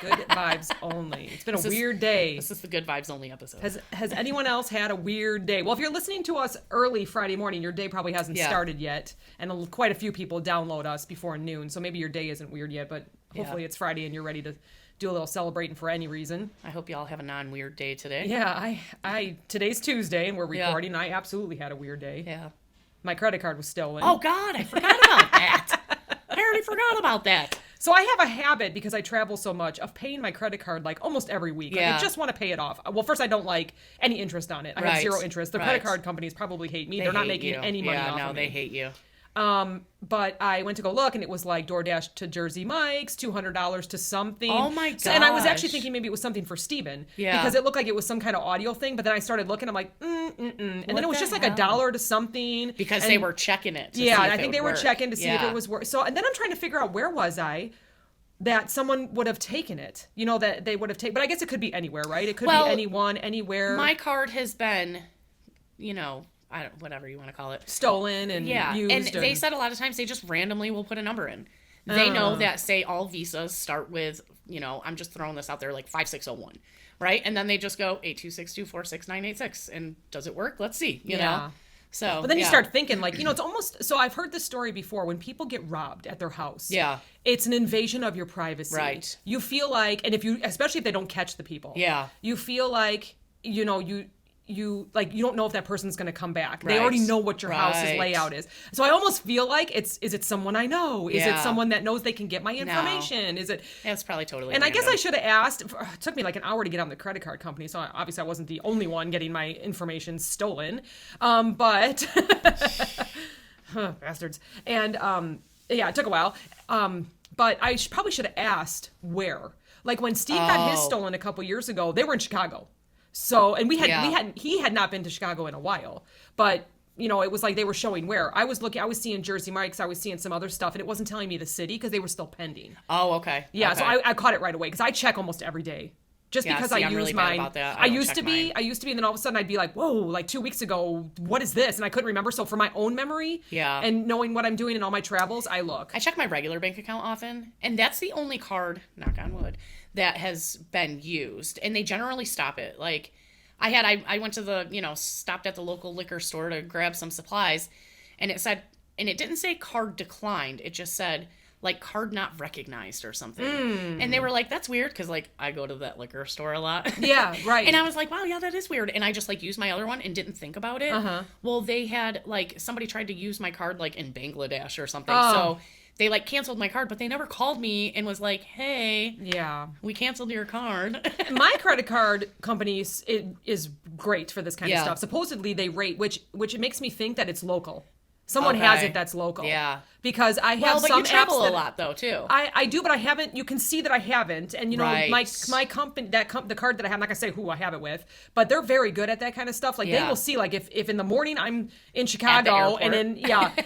Good vibes only. It's been a weird day. This is the good vibes only episode. Has anyone else had a weird day? Well, if you're listening to us early Friday morning, your day probably hasn't started yet. And quite a few people download us before noon. So maybe your day isn't weird yet, but hopefully it's Friday and you're ready to do a little celebrating for any reason. I hope y'all have a non-weird day today. Yeah, today's Tuesday and we're recording. I absolutely had a weird day. Yeah. My credit card was stolen. Oh, God, I forgot about that. I already forgot about that. So I have a habit, because I travel so much, of paying my credit card like almost every week. Like, I just want to pay it off. Well, first, I don't like any interest on it. I have zero interest. The credit card companies probably hate me. They're not making any money off of me. No, they hate you. But I went to go look, and it was like DoorDash to Jersey Mike's, $200 to something. Oh my gosh. And I was actually thinking maybe it was something for Steven. Yeah. Because it looked like it was some kind of audio thing. But then I started looking, I'm like, And then it was just like $1 to something. Because they were checking it. Yeah, I think they were checking to see if it was work. So, and then I'm trying to figure out, where was I that someone would have taken it? You know, that they would have taken. But I guess it could be anywhere, right? It could be anyone, anywhere. My card has been, whatever you want to call it, stolen and used. And they said a lot of times they just randomly will put a number in. They know that, say, all visas start with, I'm just throwing this out there, like 5601, right? And then they just go 826246986, and does it work? Let's see, you know? So, but then you start thinking, like, it's almost, so I've heard this story before, when people get robbed at their house. Yeah. It's an invasion of your privacy. Right. You feel like, and especially if they don't catch the people. Yeah. You feel like, you don't know if that person's going to come back. Right. They already know what your house's layout is. So I almost feel like is it someone I know? Is it someone that knows they can get my information? No. Is it? It's probably totally. And random. I guess I should have asked. It took me like an hour to get on the credit card company, so obviously I wasn't the only one getting my information stolen. But bastards. And it took a while. But I probably should have asked where. Like when Steve got his stolen a couple years ago, they were in Chicago. So, and he had not been to Chicago in a while, but it was like they were showing where. I was seeing Jersey Mike's, I was seeing some other stuff, and it wasn't telling me the city because they were still pending. Oh, okay. Yeah, okay. So I caught it right away because I check almost every day. Just because I'm really bad mine. About that. I used to be, and then all of a sudden I'd be like, whoa, like 2 weeks ago, what is this? And I couldn't remember. So for my own memory and knowing what I'm doing in all my travels, I look. I check my regular bank account often, and that's the only card, knock on wood, that has been used. And they generally stop it. Like, I went to the, stopped at the local liquor store to grab some supplies, and it didn't say card declined. It just said, like, card not recognized or something. And they were like, that's weird, because, like, I go to that liquor store a lot. Yeah, right. And I was like, wow, yeah, that is weird. And I just, like, used my other one and didn't think about it. Uh-huh. Well, they had, like, somebody tried to use my card, like, in Bangladesh or something. Oh. So they, like, canceled my card, but they never called me and was like, hey, we canceled your card. My credit card company is great for this kind of stuff. Supposedly they rate, which it makes me think that it's local. Someone has it that's local. Yeah. Because I have some apps. Well, but you travel a lot, though, too. I do, but I haven't. You can see that I haven't. And, my company, the card that I have, I'm not going to say who I have it with, but they're very good at that kind of stuff. Like, they will see, like, if in the morning I'm in Chicago, and then,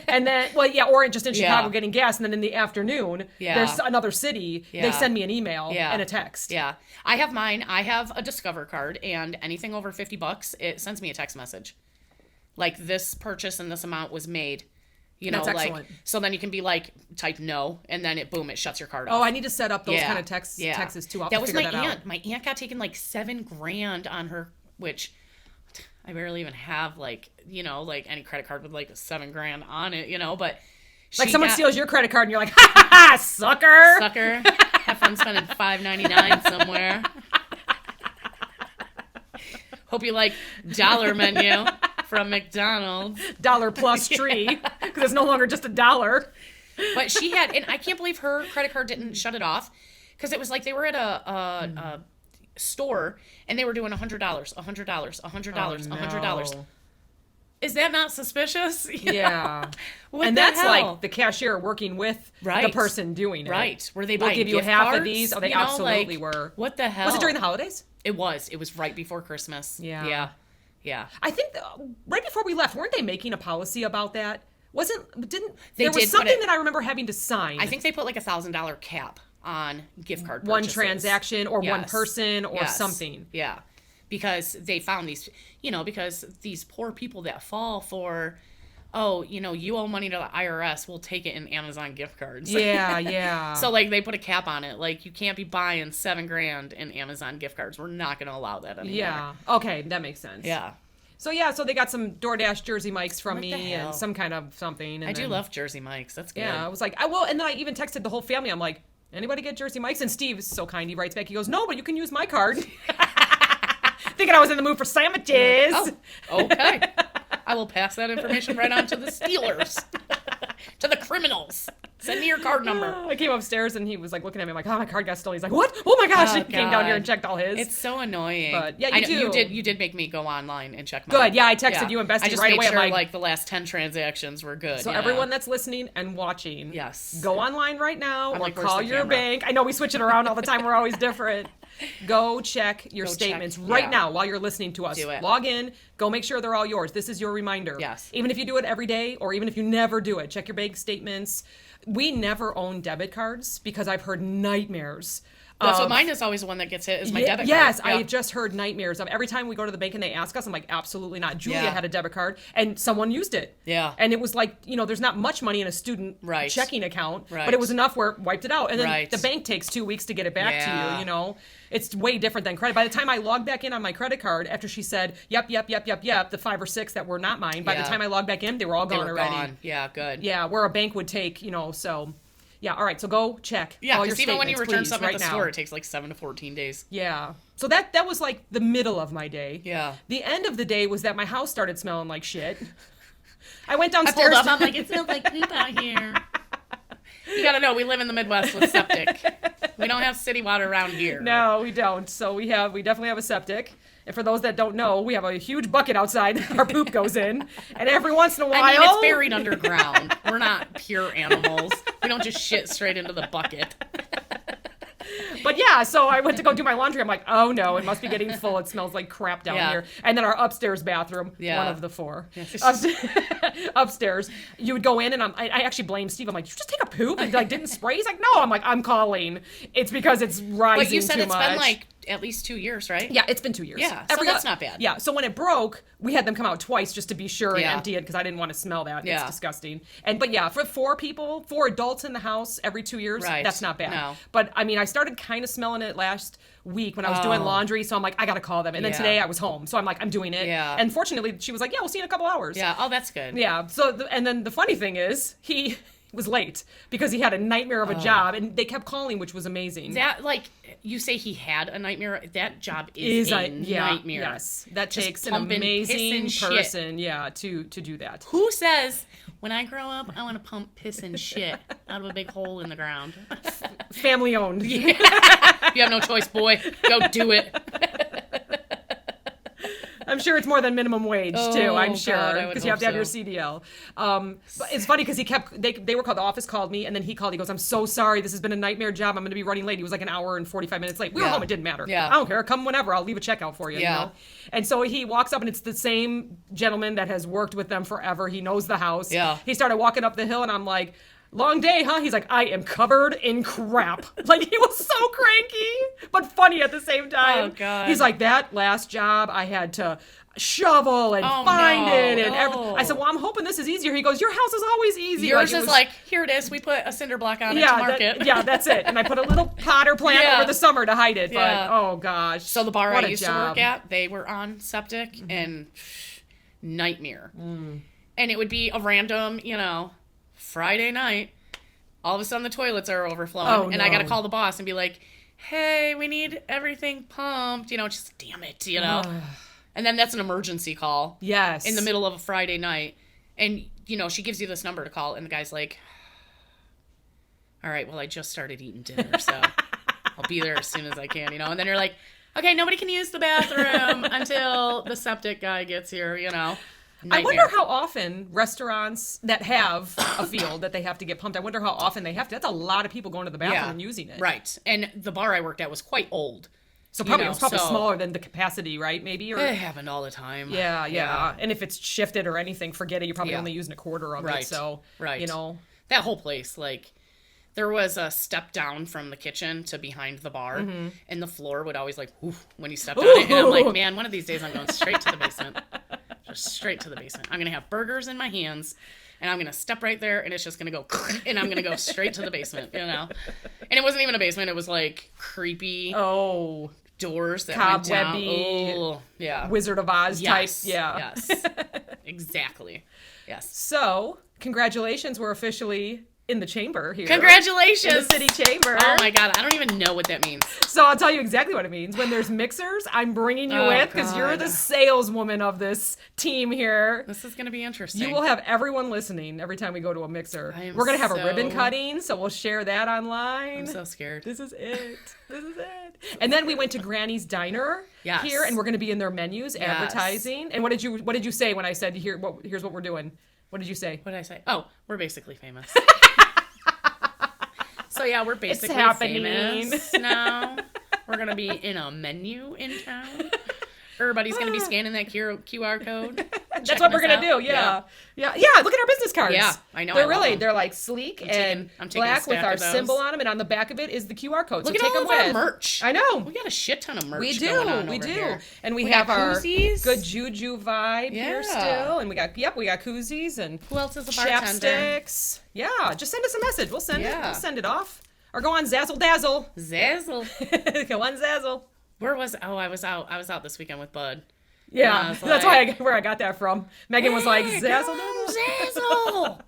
and then, or just in Chicago getting gas, and then in the afternoon, there's another city, they send me an email and a text. Yeah. I have mine. I have a Discover card, and anything over $50, it sends me a text message. Like, this purchase and this amount was made, That's like, excellent. So then you can be like, type no, and then it shuts your card off. Oh, I need to set up those kind of texts too. I'll that was my aunt. Out. My aunt got taken like $7,000 on her, which I barely even have, like, like any credit card with like $7,000 on it, but like someone steals your credit card and you're like, ha ha ha, sucker. Have fun spending $5.99 somewhere. Hope you like dollar menu from McDonald's. Dollar plus tree, because it's no longer just $1. But she had, and I can't believe her credit card didn't shut it off, because it was like they were at a store and they were doing $100, $100. Is that not suspicious? Yeah. And that's like the cashier working with the person doing it. Right. Were they We'll buying give you gift half cards? of these. Oh, they absolutely were. What the hell? Was it during the holidays? It was. It was right before Christmas. Yeah. Yeah. I think right before we left, weren't they making a policy about that? There They was did, something that I remember having to sign. I think they put like $1,000 cap on gift card purchases. One transaction or one person or something. Yeah. Because they found these, because these poor people that fall for oh, you owe money to the IRS, we'll take it in Amazon gift cards. Yeah, yeah. So, like, they put a cap on it. Like, you can't be buying $7,000 in Amazon gift cards. We're not going to allow that anymore. Yeah. Okay, that makes sense. Yeah. So they got some DoorDash Jersey Mikes from What the me hell? and some kind of something. And I do love Jersey Mike's. That's good. Yeah, I was like, I will. And then I even texted the whole family. I'm like, anybody get Jersey Mikes? And Steve is so kind. He writes back. He goes, no, but you can use my card. Thinking I was in the mood for sandwiches. Oh, okay. I will pass that information right on to the Steelers. To the criminals. Send me your card number. I came upstairs and he was like looking at me. I'm like, oh, my card got stolen. He's like, what? Oh my gosh! Oh, He came down here God. and checked all his. It's so annoying. But, yeah, I know, you do. You did make me go online and check mine. Good. Yeah, I texted you and Bestie I just right made away. I'm sure, like, the last 10 transactions were good. so yeah. everyone that's listening and watching, Yes. go online right now I'm or like, where's call the your camera? bank. I know we switch it around all the time. We're always different. Go check your Go check, statements right yeah. now while you're listening to us. Do it. Log in. Go make sure they're all yours. This is your reminder. Yes. Even if you do it every day or even if you never do it, check your bank statements. We never own debit cards because I've heard nightmares. That's of- what mine is always the one that gets hit is my Ye- debit card. Yes, Yeah. I just heard nightmares of every time we go to the bank and they ask us. I'm like, absolutely not. Julia Yeah. had a debit card and someone used it. Yeah. And it was like, there's not much money in a student Right. checking account, Right. but it was enough where it wiped it out. And then Right. the bank takes 2 weeks to get it back Yeah. to you. It's way different than credit. By the time I logged back in on my credit card, after she said, yep, the 5 or 6 that were not mine, by the Yeah. time I logged back in, they were all They gone were already. gone. Yeah, good. Yeah, where a bank would take, so. Yeah, all right, so go check Yeah, all your because even when you statements, return please, something right at the now. store, it takes like 7 to 14 days. Yeah. So that was like the middle of my day. Yeah. The end of the day was that my house started smelling like shit. I went I downstairs. pulled up, I'm like, it smells like poop out here. You gotta know, we live in the Midwest with septic. We don't have city water around here. No, we don't. So we definitely have a septic. And for those that don't know, we have a huge bucket outside that our poop goes in. And every once in a while, I mean, it's buried underground. We're not pure animals. We don't just shit straight into the bucket. But yeah, so I went to go do my laundry. I'm like, oh no, it must be getting full. It smells like crap down Yeah. here. And then our upstairs bathroom, Yeah. one of the 4, upstairs, you would go in and I actually blame Steve. I'm like, did you just take a poop and didn't spray? He's like, no. I'm like, I'm calling. It's because it's rising But you said too it's much. been like at least 2 years, right? Yeah, it's been 2 years. Yeah, so that's not bad. Yeah, so when it broke, we had them come out twice just to be sure and Yeah. empty it because I didn't want to smell that. Yeah. It's disgusting. But yeah, for 4 adults in the house every 2 years, Right. that's not bad. No. But I mean, I started kind of smelling it last week when I was doing laundry, so I'm like, I gotta call them. And then Yeah. today I was home, so I'm like, I'm doing it. Yeah. And fortunately, she was like, yeah, we'll see you in a couple hours. Yeah. Oh, that's good. Yeah. So and then the funny thing is, he was late because he had a nightmare of a job, and they kept calling, which was amazing. That, like, you say he had a nightmare. That job is a nightmare. Yes, that Just takes an pumping piss amazing and shit. person, to do that. Who says, when I grow up, I want to pump piss and shit out of a big hole in the ground? Family owned. You have no choice, boy. Go do it. I'm sure it's more than minimum wage too. Oh, I'm sure God, I would because you have to have hope your so. CDL. But it's funny because they were called. The office called me, and then he called. He goes, "I'm so sorry. This has been a nightmare job. I'm going to be running late." He was like an hour and 45 minutes late. We were Yeah. home. It didn't matter. Yeah. I don't care. Come whenever. I'll leave a check out for you. Yeah. You know? And so he walks up, and it's the same gentleman that has worked with them forever. He knows the house. Yeah. He started walking up the hill, and I'm like, long day, huh? He's like, I am covered in crap. Like, he was so cranky, but funny at the same time. Oh, God. He's like, that last job, I had to shovel and Oh, find no. it. And Oh. I said, well, I'm hoping this is easier. He goes, your house is always easy. Yours it is was- like, here it is. We put a cinder block on it to yeah, market. that's it. And I put a little potter plant Yeah. over the summer to hide it. Yeah. But, oh, gosh. So the bar What I a used to job. work at, they were on septic and nightmare. And it would be a random, Friday night. All of a sudden the toilets are overflowing. Oh, and I got to no. call the boss and be like, hey, we need everything pumped. Just damn it, And then that's an emergency call Yes. in the middle of a Friday night. And, she gives you this number to call. And the guy's like, all right, well, I just started eating dinner, so I'll be there as soon as I can, And then you're like, okay, nobody can use the bathroom until the septic guy gets here, I Nightmare. wonder how often restaurants that have a field that they have to get pumped, I wonder how often they have to. That's a lot of people going to the bathroom and using it. Right. And the bar I worked at was quite old. So probably You know, it was probably so- smaller than the capacity, right? Maybe or It happened all the time. yeah. And if it's shifted or anything, forget it. You're probably Yeah. only using a quarter of it. Right. So Right. That whole place, like, there was a step down from the kitchen to behind the bar, and the floor would always, like, whoof, when you stepped on it. And I'm like, man, one of these days I'm going straight to the basement. straight to the basement. I'm going to have burgers in my hands, and I'm going to step right there, and it's just going to go, and I'm going to go straight to the basement, you know? And it wasn't even a basement. It was like creepy doors that went down. Cobwebby, Oh, yeah. Wizard of Oz type. Yeah. Yes. Exactly. Yes. So, congratulations. We're officially in the chamber here. Congratulations. In the city chamber. Oh my God. I don't even know what that means. So I'll tell you exactly what it means. When there's mixers, I'm bringing you in because you're the saleswoman of this team here. This is going to be interesting. You will have everyone listening every time we go to a mixer. We're going to have a ribbon cutting, so we'll share that online. I'm so scared. This is it. This is it. And then we went to Granny's Diner here, and we're going to be in their menus advertising. And what did you say when I said, here's what we're doing? What did you say? What did I say? Oh, we're basically famous. So yeah, we're basically famous now. We're going to be in a menu in town. Everybody's going to be scanning that QR code. That's what we're going to do. Yeah. Look at our business cards. Yeah, I know. They're like sleek and black with our symbol on them. And on the back of it is the QR code. Look at all of our merch. I know. We got a shit ton of merch. We do. Here. And we have our good juju vibe here still. And we got koozies and who else is a bartender? Chapsticks. Yeah. Just send us a message. We'll send it. We'll send it off. Or go on Zazzle Dazzle. Go on Zazzle. Where was I was out this weekend with Bud. Yeah, that's where I got that from. Megan was like, Zazzle. Zazzle!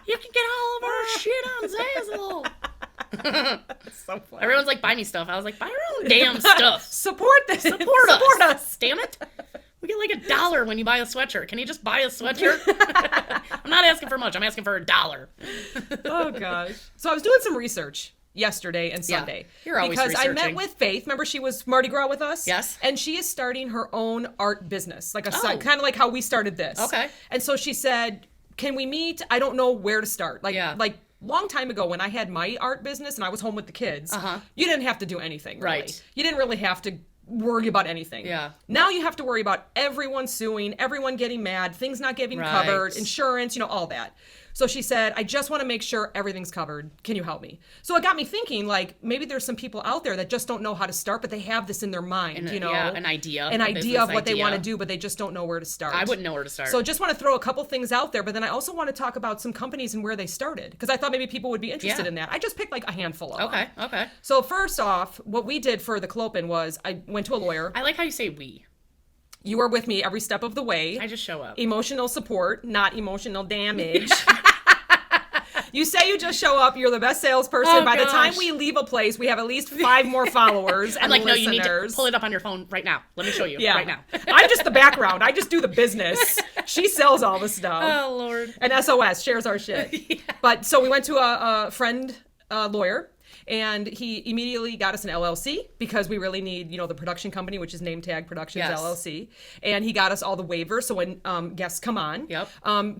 You can get all of our shit on Zazzle. So funny. Everyone's like, buy me stuff. I was like, buy your own damn stuff. Support this. Support us. Damn it. We get like $1 when you buy a sweatshirt. Can you just buy a sweatshirt? I'm not asking for much. I'm asking for $1. Oh, gosh. So I was doing some research yesterday and Sunday. You're always because researching. I met with Faith. Remember she was Mardi Gras with us? Yes. And she is starting her own art business, like kind of like how we started this. Okay. And so she said, can we meet? I don't know where to start. Like long time ago when I had my art business and I was home with the kids, you didn't have to do anything, really. Right. You didn't really have to worry about anything. Yeah. Now you have to worry about everyone suing, everyone getting mad, things not getting covered, insurance, all that. So she said, I just want to make sure everything's covered. Can you help me? So it got me thinking, like, maybe there's some people out there that just don't know how to start, but they have this in their mind, an idea. An idea of what they want to do, but they just don't know where to start. I wouldn't know where to start. So just want to throw a couple things out there, but then I also want to talk about some companies and where they started, because I thought maybe people would be interested in that. I just picked like a handful of them. Okay. So first off, what we did for the Clopen was I went to a lawyer. I like how you say we. You were with me every step of the way. I just show up. Emotional support, not emotional damage. You say you just show up, you're the best salesperson. By the time we leave a place, we have at least 5 more followers and I'm like, listeners. no, you need to pull it up on your phone right now. Let me show you right now. I'm just the background. I just do the business. She sells all the stuff. Oh, Lord. And SOS shares our shit. But so we went to a friend lawyer. And he immediately got us an LLC because we really need, the production company, which is Name Tag Productions LLC. And he got us all the waivers. So when guests come on,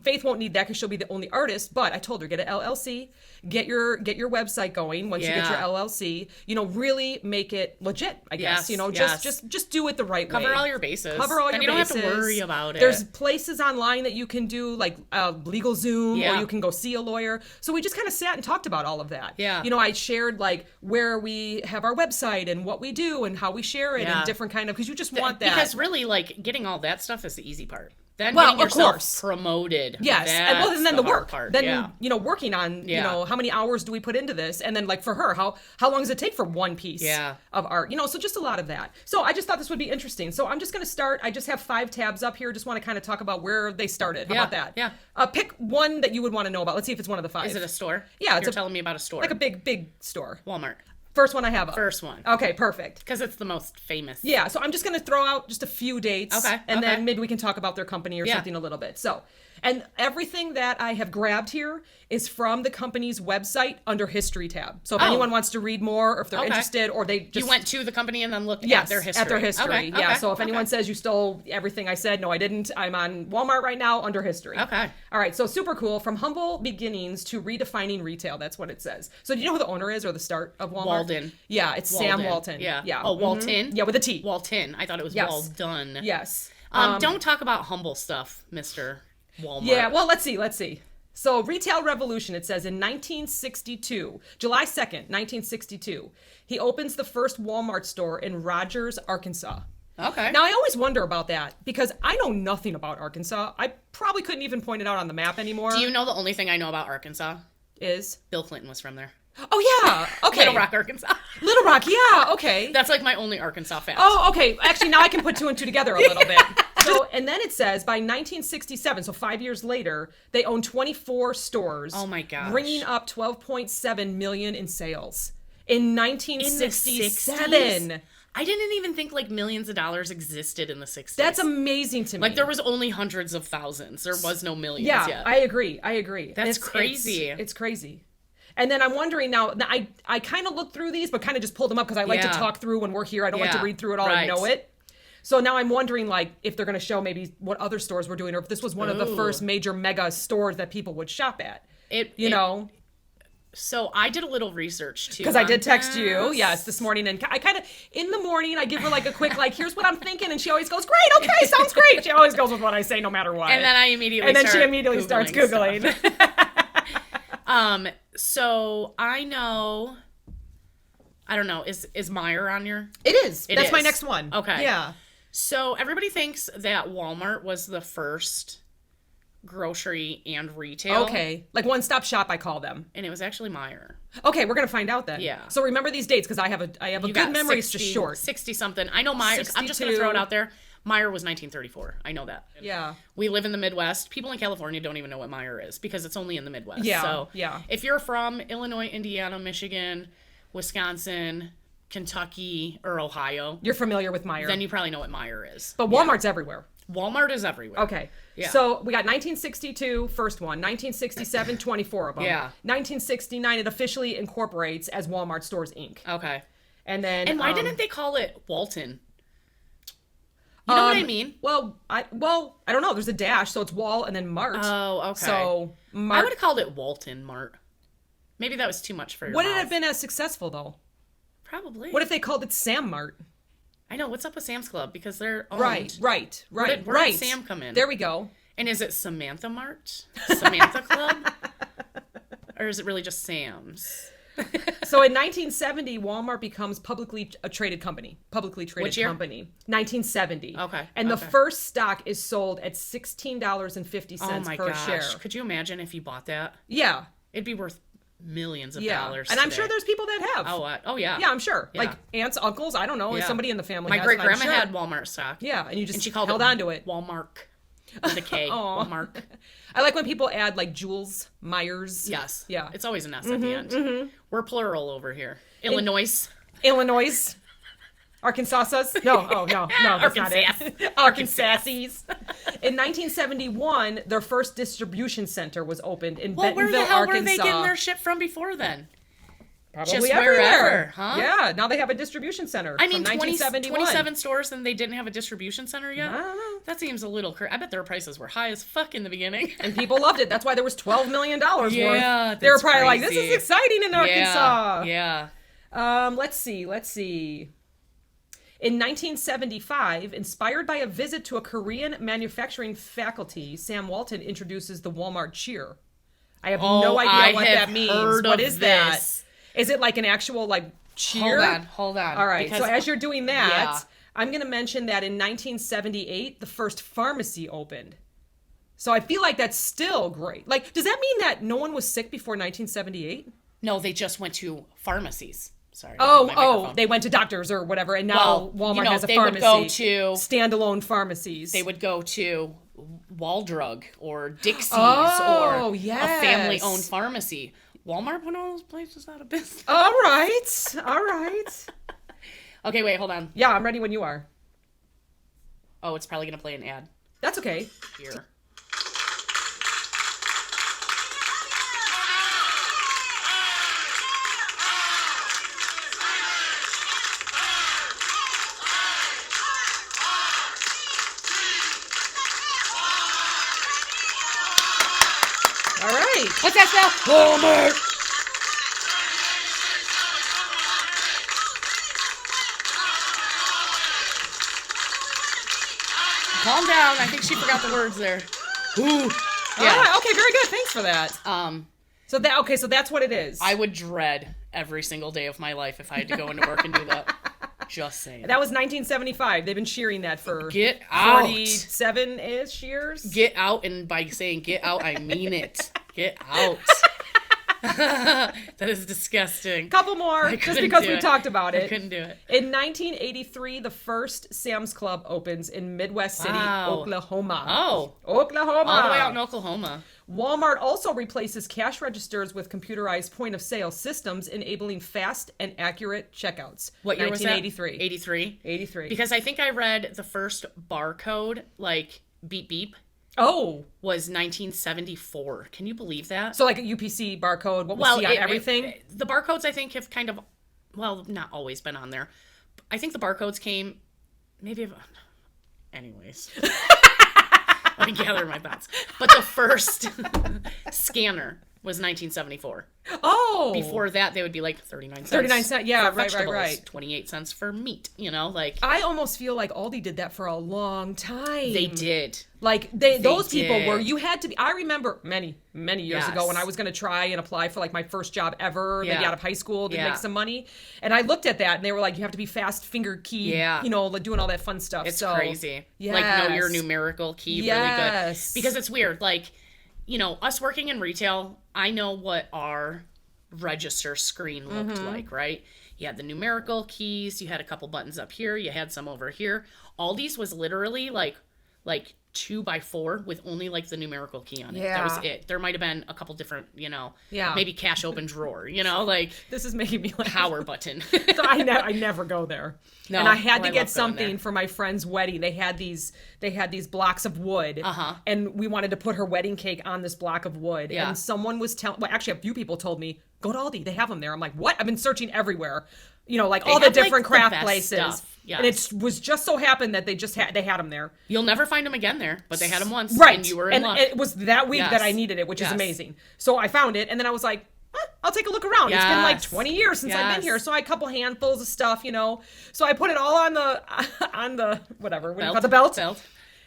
Faith won't need that because she'll be the only artist. But I told her, get an LLC, get your website going once you get your LLC. Really make it legit, I guess. Just do it the right way. Cover all your bases. And you don't have to worry about it. There's places online that you can do like LegalZoom or you can go see a lawyer. So we just kind of sat and talked about all of that. Yeah. I shared like where we have our website and what we do and how we share it and different kind of, because you just want that. Because really, like, getting all that stuff is the easy part. Then getting yourself promoted. Yes. And then the work. Part. Then, working on, how many hours do we put into this? And then like for her, how long does it take for one piece of art? So just a lot of that. So I just thought this would be interesting. So I'm just going to start. I just have 5 tabs up here. Just want to kind of talk about where they started. How about that? Yeah. Pick one that you would want to know about. Let's see if it's one of the 5. Is it a store? Yeah. You're telling me about a store. Like a big store. Walmart. First one I have up. First one. Okay, perfect. Because it's the most famous. Yeah, so I'm just going to throw out just a few dates. Okay. And then maybe we can talk about their company or something a little bit. So, and everything that I have grabbed here is from the company's website under History tab. So if anyone wants to read more or if they're interested or they just... You went to the company and then looked at their history. At their history. Okay. Yeah, so if anyone says you stole everything I said, no, I didn't. I'm on Walmart right now under History. Okay. All right, so super cool. From humble beginnings to redefining retail. That's what it says. So do you know who the owner is or the start of Walmart? Walden. Yeah, it's Sam Walton. Yeah. Oh, Walton? Yeah, with a T. Walton. I thought it was Walden. Yes. Don't talk about humble stuff, Mr. Walmart. Yeah, well, let's see. So Retail Revolution, it says in 1962, July 2nd, 1962, he opens the first Walmart store in Rogers, Arkansas. Okay. Now, I always wonder about that because I know nothing about Arkansas. I probably couldn't even point it out on the map anymore. Do you know the only thing I know about Arkansas? Is? Bill Clinton was from there. Oh, yeah. Okay. Little Rock, Arkansas. Little Rock, yeah. Okay. That's like my only Arkansas fact. Oh, okay. Actually, now I can put two and two together a little bit. So, and then it says by 1967, so 5 years later, they own 24 stores. Oh my gosh. Bringing up 12.7 million in sales. In 1967. In the 60s? I didn't even think like millions of dollars existed in the 60s. That's amazing to me. Like there was only hundreds of thousands. There was no millions yeah, yet. I agree. That's crazy. It's crazy. And then I'm wondering now I kind of looked through these, but kind of just pulled them up because I like to talk through when we're here. I don't like to read through it all and know it. So now I'm wondering like if they're going to show maybe what other stores were doing or if this was one of the first major mega stores that people would shop at. You know? So I did a little research too. Because I did text you, yes, this morning. And I kind of, in the morning, I give her like a quick, like, here's what I'm thinking. And she always goes, great, okay, sounds great. She always goes with what I say no matter what. And then I immediately starts Googling. So I know, I don't know, is Meijer on your? It is. That's my next one. Okay. Yeah. So everybody thinks that Walmart was the first grocery and retail. Okay. Like one-stop shop, I call them. And it was actually Meijer. Okay, we're going to find out then. Yeah. So remember these dates because I have a good memory. It's just short. 60-something. I know Meijer. I'm just going to throw it out there. Meijer was 1934. I know that. Yeah. We live in the Midwest. People in California don't even know what Meijer is because it's only in the Midwest. Yeah. So yeah. If you're from Illinois, Indiana, Michigan, Wisconsin, Kentucky, or Ohio, you're familiar with Meijer. Then you probably know what Meijer is. But Walmart's everywhere. Walmart is everywhere. Okay. Yeah. So we got 1962, first one. 1967, 24 of them. Yeah. 1969, it officially incorporates as Walmart Stores, Inc. Okay. And then... And why didn't they call it Walton? You know what I mean? Well, I don't know. There's a dash, so it's Wal and then Mart. Oh, okay. So Mart... I would have called it Walton Mart. Maybe that was too much for your Would it mouth. have been as successful, though? Probably. What if they called it Sam Mart? I know. What's up with Sam's Club? Because they're owned. Right. Where did Sam come in? There we go. And is it Samantha Mart? Samantha Club? Or is it really just Sam's? So in 1970, Walmart becomes publicly traded company. Which year? 1970. Okay. And the first stock is sold at $16.50 per share. Could you imagine if you bought that? Yeah. It'd be worth millions of dollars. And I'm sure there's people that have. Oh yeah. Yeah, I'm sure. Yeah. Like aunts, uncles, I don't know. Yeah. Somebody in the family My has, great grandma sure. had Walmart stock. Yeah, and you just she called held on to it. Walmart with a K. Walmart. I like when people add like Jules, Myers. Yes. Yeah. It's always an S at the end. Mm-hmm. We're plural over here. Illinois. Arkansasas? No, that's not it. Arkansasies. In 1971, their first distribution center was opened in Bentonville, where the hell Arkansas. were they getting their ship from before then? Probably just everywhere. Wherever, huh? Yeah, now they have a distribution center. I mean, from 27 stores and they didn't have a distribution center yet? I don't know. That seems a little crazy. I bet their prices were high as fuck in the beginning. And people loved it. That's why there was $12 million worth. Yeah, they were probably crazy. like, this is exciting in Arkansas. Yeah. Let's see. In 1975, inspired by a visit to a Korean manufacturing faculty, Sam Walton introduces the Walmart cheer. I have no idea what that means. What is that? Is it like an actual like cheer? Hold on. All right. So as you're doing that, I'm going to mention that in 1978, the first pharmacy opened. So I feel like that's still great. Like, does that mean that no one was sick before 1978? No, they just went to pharmacies. Sorry. They went to doctors or whatever, and now Walmart has a pharmacy. They would go to standalone pharmacies. They would go to Waldrug or Dixie's or a family-owned pharmacy. Walmart put all those places out of business. All right. Okay, wait, hold on. Yeah, I'm ready when you are. Oh, it's probably gonna play an ad. That's okay. Here. All right. What's that spell? Walmart. Calm down. I think she forgot the words there. Ooh. Yeah. Okay, very good. Thanks for that. So that's what it is. I would dread every single day of my life if I had to go into work and do that. Just saying. That was 1975. They've been cheering that for Get out. 47-ish years. Get out, and by saying get out, I mean it. Get out. That is disgusting. Couple more, just couldn't because do we it. talked about it. I couldn't do it. In 1983, the first Sam's Club opens in Midwest City, Wow. Oklahoma. Oh. Oklahoma. All the way out in Oklahoma. Walmart also replaces cash registers with computerized point-of-sale systems, enabling fast and accurate checkouts. What year was that? 1983. 83? 83. Because I think I read the first barcode, like beep beep, Oh, was 1974. Can you believe that? so like a UPC barcode, what we see on everything? The barcodes, I think, have kind of, well, not always been on there. I think the barcodes came, maybe, anyways. Let me gather my thoughts. But the first scanner was 1974. Oh. Before that, they would be like 39 cents. 39 cents, yeah, for right, vegetables, right. 28 cents for meat, you know, like. I almost feel like Aldi did that for a long time. They did. Like those people did. where you had to be. I remember many years ago when Yes. I was going to try and apply for like my first job ever, maybe Yeah. out of high school to Yeah. make some money, and I looked at that and they were like, you have to be fast finger key, Yeah. you know, like doing all that fun stuff. It's so, crazy. Yes. Like, know your numerical key really Yes. good. Because it's weird. Like, you know, us working in retail, I know what our register screen looked like, right? You had the numerical keys, you had a couple buttons up here, you had some over here. Aldi's was literally like 2x4 with only like the numerical key on it. That was Yeah. it. There might have been a couple different, you know, Yeah. maybe cash open drawer, you know, like This is making me like power button. So I never go there. No. And I had Oh, to I get love going something there. for my friend's wedding. They had these blocks of wood. Uh-huh. And we wanted to put her wedding cake on this block of wood. Yeah. And someone was telling, well, actually a few people told me, go to Aldi. They have them there. I'm like, what? I've been searching everywhere. You know, like all the have, like, different the craft best places. stuff. Yes. And it was just so happened that they had them there. You'll never find them again there, but they had them once. Right. And you were in and luck. it was that week that I Yes. needed it, which is Yes. amazing. So I found it, and then I was like, I'll take a look around. It's been like Yes. 20 years since I've been Yes. here. So I had a couple handfuls of stuff, you know. So I put it all on the whatever, what do you call it, the belt.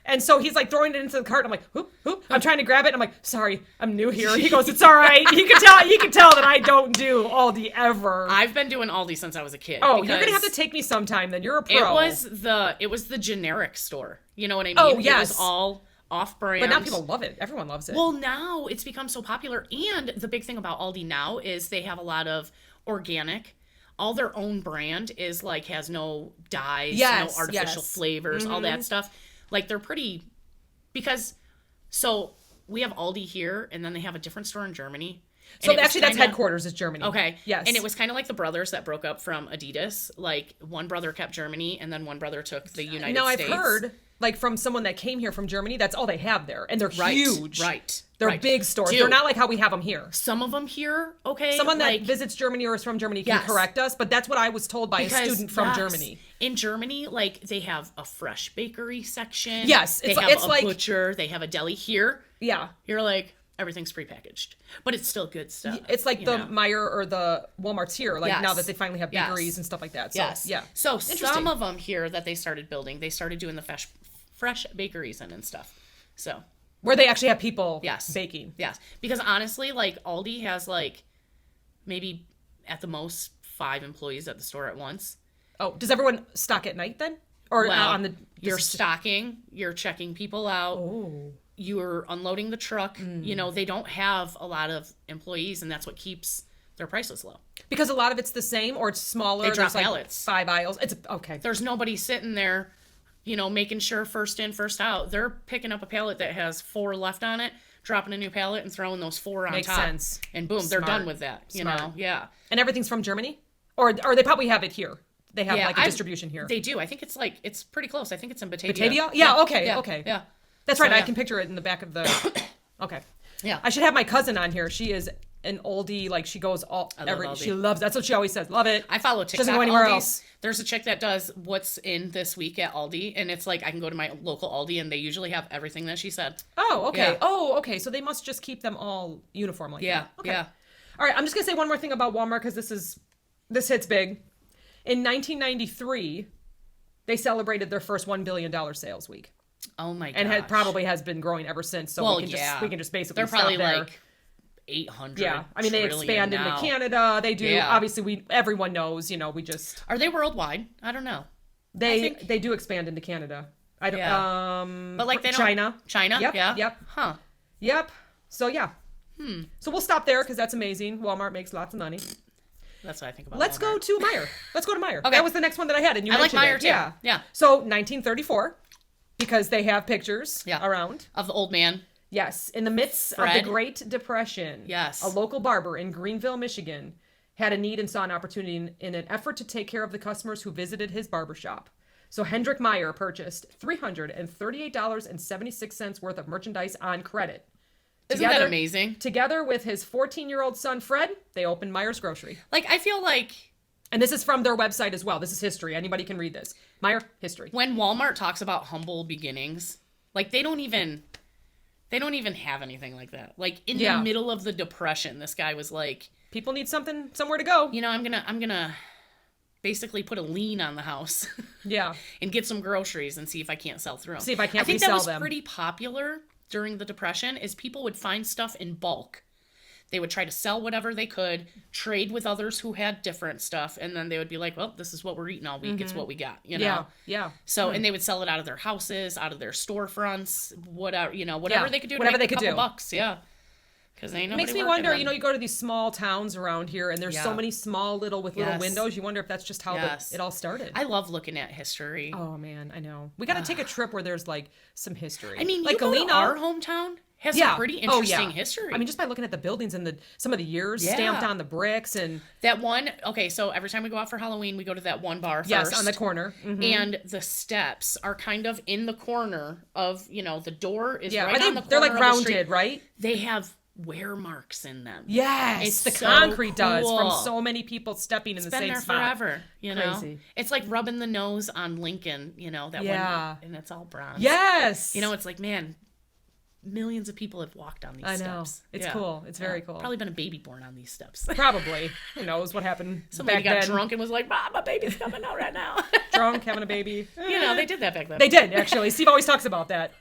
And so he's like throwing it into the cart. I'm like, hoop, hoop. I'm trying to grab it. I'm like, sorry, I'm new here. He goes, it's all right. You can tell that I don't do Aldi ever. I've been doing Aldi since I was a kid. Oh, you're gonna because have to take me sometime. Then you're a pro. It was the generic store. You know what I mean? Oh, It yes. was all off brand. but now people love it. Everyone loves it. Well, now it's become so popular, and the big thing about Aldi now is they have a lot of organic. All their own brand is like has no dyes, Yes, no artificial yes. flavors, all that stuff. Like they're pretty because so we have Aldi here, and then they have a different store in Germany. so And it was actually, that's kinda- headquarters is Germany. Okay. Yes. And it was kind of like the brothers that broke up from Adidas. Like one brother kept Germany, and then one brother took the United Now States. I've heard, like from someone that came here from Germany, that's all they have there, and they're huge. Right. They're right. big stores. Dude, They're not like how we have them here. some of them here. Okay. Someone that like, visits Germany or is from Germany can Yes. correct us, but that's what I was told by a because, student from yes, Germany. In Germany, like they have a fresh bakery section. Yes, They it's- have it's a like- butcher. They have a deli here. Yeah. You're like everything's prepackaged, but it's still good stuff. It's like you the know? Meijer or the Walmart's here, like Yes. now that they finally have Yes. bakeries and stuff like that. So, Yes. yeah. So Interesting. some of them here that they started building, they started doing the fresh bakeries and stuff. So Where they actually have people yes, baking. Yes, because honestly, like Aldi has like maybe at the most 5 employees at the store at once. Oh, does everyone stock at night then? Or Well, on the. you're stocking, you're checking people out. Oh. You're unloading the truck. You know, they don't have a lot of employees, and that's what keeps their prices low. Because a lot of it's the same or it's smaller. They drop There's like pallets. 5 aisles. It's okay. There's nobody sitting there, you know, making sure first in, first out. They're picking up a pallet that has 4 left on it, dropping a new pallet, and throwing those 4 on Makes top. sense. And boom, they're Smart. done with that. You Smart. know, yeah. And everything's from Germany? Or they probably have it here. They have Yeah, like a I've- distribution here. They do. I think it's pretty close. I think it's in Batavia. Batavia? Yeah, okay, yeah, okay. Yeah. That's right. So, I yeah. can picture it in the back of the. Okay. Yeah. I should have my cousin on here. She is an oldie. Like she goes all love every. Aldi. She loves. That's what she always says. Love it. I follow TikTok. Doesn't go anywhere Aldi's. else. There's a chick that does what's in this week at Aldi, and it's like I can go to my local Aldi, and they usually have everything that she said. Oh, okay. Yeah. Oh, okay. So they must just keep them all uniform like Yeah, that. Okay. yeah. All right. I'm just gonna say one more thing about Walmart because this hits big. In 1993, they celebrated their first $1 billion sales week, Oh my god. and probably has been growing ever since. So Well, we can yeah. just basically They're probably stop there. like 800. Yeah, I mean they expand into now. Canada. They do. Yeah. Obviously, everyone knows. We just Are they worldwide? I don't know. they do expand into Canada. I don't. Yeah. But like they don't. China. Yep. Yeah. Yep. Huh. Yep. So yeah. So we'll stop there because that's amazing. Walmart makes lots of money. That's what I think about. Let's Walmart. go to Meijer. Let's go to Meijer. Okay. That was the next one that I had, and you I like mentioned Meijer it. too. Yeah. Yeah. So 1934, because they have pictures around. Of the old man. Yes, in the midst of Fred. the Great Depression. Yes. A local barber in Greenville, Michigan, had a need and saw an opportunity in an effort to take care of the customers who visited his barbershop. So Hendrik Meijer purchased $338.76 worth of merchandise on credit. Isn't that amazing? Together with his 14-year-old son, Fred, they opened Meijer's Grocery. Like, I feel like And this is from their website as well. This is history. Anybody can read this. Meijer, history. when Walmart talks about humble beginnings, like they don't even have anything like that. Like in the middle of the Depression, this guy was like, People need something, somewhere to go. I'm gonna basically put a lien on the house Yeah. and get some groceries and see if I can't sell through them. See if I can't I think that resell was them. pretty popular during the Depression, is people would find stuff in bulk. They would try to sell whatever they could, trade with others who had different stuff, and then they would be like, well, this is what we're eating all week. It's what we got, Yeah. So, and they would sell it out of their houses, out of their storefronts, whatever, whatever they could do to Whatever make they a could couple do. bucks. Yeah. Because they ain't It makes me nobody wonder, working then. you go to these small towns around here and there's so Yeah. many small little Yes. windows. You wonder if that's just how Yes. it all started. I love looking at history. Oh man, I know. We got to take a trip where there's like some history. I mean, like you go to Galena, our hometown has yeah. a pretty Oh, interesting yeah. history. I mean, just by looking at the buildings and some of the years Yeah. stamped on the bricks and that one, okay, so every time we go out for Halloween, we go to that one bar yes, first. on the corner. Mhm. And the steps are kind of in the corner of, the door is Yeah, right on the corner they're like of the street. rounded, right? They have wear marks in them. Yes, It's the so concrete does from cool. so many people stepping in the Been same there spot. forever, Crazy. It's like rubbing the nose on Lincoln, that Yeah. one, and it's all bronze. Yes, It's like, man, millions of people have walked on these I know. steps. It's Yeah. cool. It's very Yeah. cool. Probably been a baby born on these steps. Probably. Who knows what happened Somebody back got then? drunk and was like, "Mom, my baby's coming out right now." Drunk, having a baby. They did that back then. They did, actually. Steve always talks about that.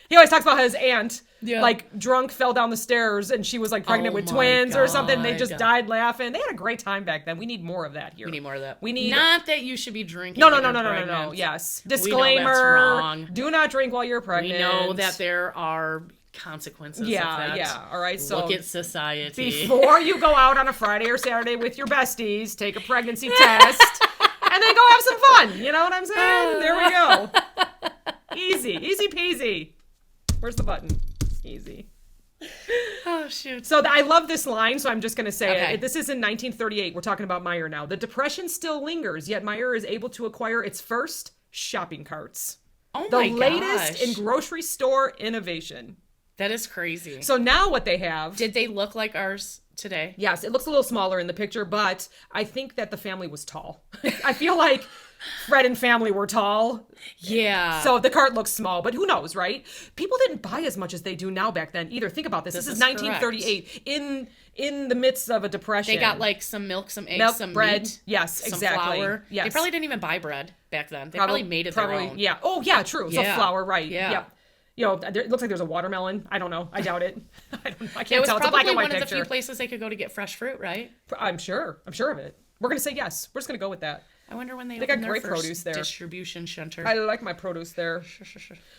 He always talks about how his aunt, Yeah. like, drunk, fell down the stairs and she was, like, pregnant Oh with my twins or something. They God. just died laughing. They had a great time back then. We need more of that here. We need more of that. We need... Not that you should be drinking. No. when you're No. pregnant. Yes. We know that's Disclaimer. wrong. Do not drink while you're We pregnant. know that there are consequences of that. Yeah. All right, so... Look at society. Before you go out on a Friday or Saturday with your besties, take a pregnancy test, and then go have some fun. You know what I'm saying? There we go. Easy peasy. Where's the button? Easy. Oh, shoot. So I love this line, so I'm just going to say Okay. it. This is in 1938. We're talking about Meijer now. The Depression still lingers, yet Meijer is able to acquire its first shopping carts. Oh, The my latest gosh. in grocery store innovation. That is crazy. So now what they have... Did they look like ours today? Yes, it looks a little smaller in the picture, but I think that the family was tall. I feel like Fred and family were tall, Yeah. so the cart looks small, but who knows, right? People didn't buy as much as they do now back then either. Think about this. This is is 1938 in the midst of a depression. they got like some milk, some eggs, Milk, some bread. meat, Yes, some exactly. flour. Yes. They probably didn't even buy bread back then. They probably made it their own. Yeah. Oh, yeah, true. So Yeah. flour, right. Yeah. Yep. It looks like there's a watermelon. I don't know. I doubt it. I It can't was tell. It's a black probably and white one of the picture. few places they could go to get fresh fruit, right? I'm sure of it. We're going to say yes. We're just going to go with that. I wonder when they got opened their great first produce there. distribution center. I like my produce there.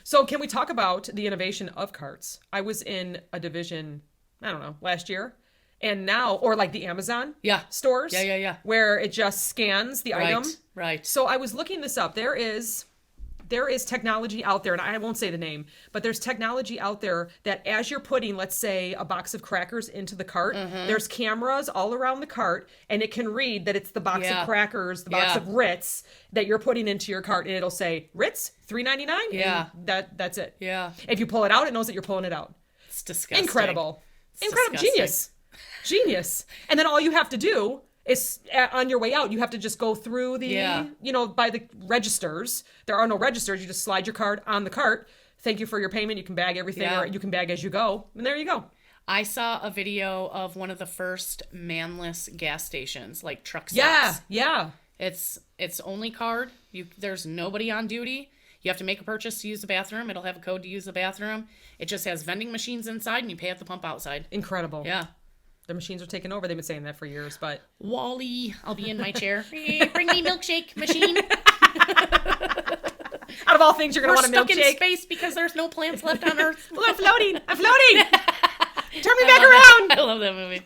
So can we talk about the innovation of carts? I was in a division, I don't know, last year. And now, or like the Amazon Yeah. stores. Yeah. Where it just scans the item. Right. So I was looking this up. There is technology out there, and I won't say the name, but there's technology out there that as you're putting, let's say, a box of crackers into the cart, there's cameras all around the cart, and it can read that it's the box Yeah. of crackers, the box Yeah. of Ritz that you're putting into your cart, and it'll say Ritz $3.99. Yeah. and that's it. Yeah. If you pull it out, it knows that you're pulling it out. It's disgusting. Incredible. It's Incredible. disgusting. Genius. And then all you have to do is on your way out, you have to just go through the, Yeah. by the registers. There are no registers. You just slide your card on the cart. Thank you for your payment. You can bag everything, Yeah. or you can bag as you go. And there you go. I saw a video of one of the first manless gas stations, like truck Yeah. stops. Yeah. It's only card. There's nobody on duty. You have to make a purchase to use the bathroom. It'll have a code to use the bathroom. It just has vending machines inside, and you pay at the pump outside. Incredible. Yeah. The machines are taking over. They've been saying that for years, but Wall-E, I'll be in my chair. Bring me milkshake machine. out of all things, you're going to want a We're stuck in milkshake. space because there's no plants left on Earth. Well, I'm floating. I'm floating. Turn me back around. I love that movie.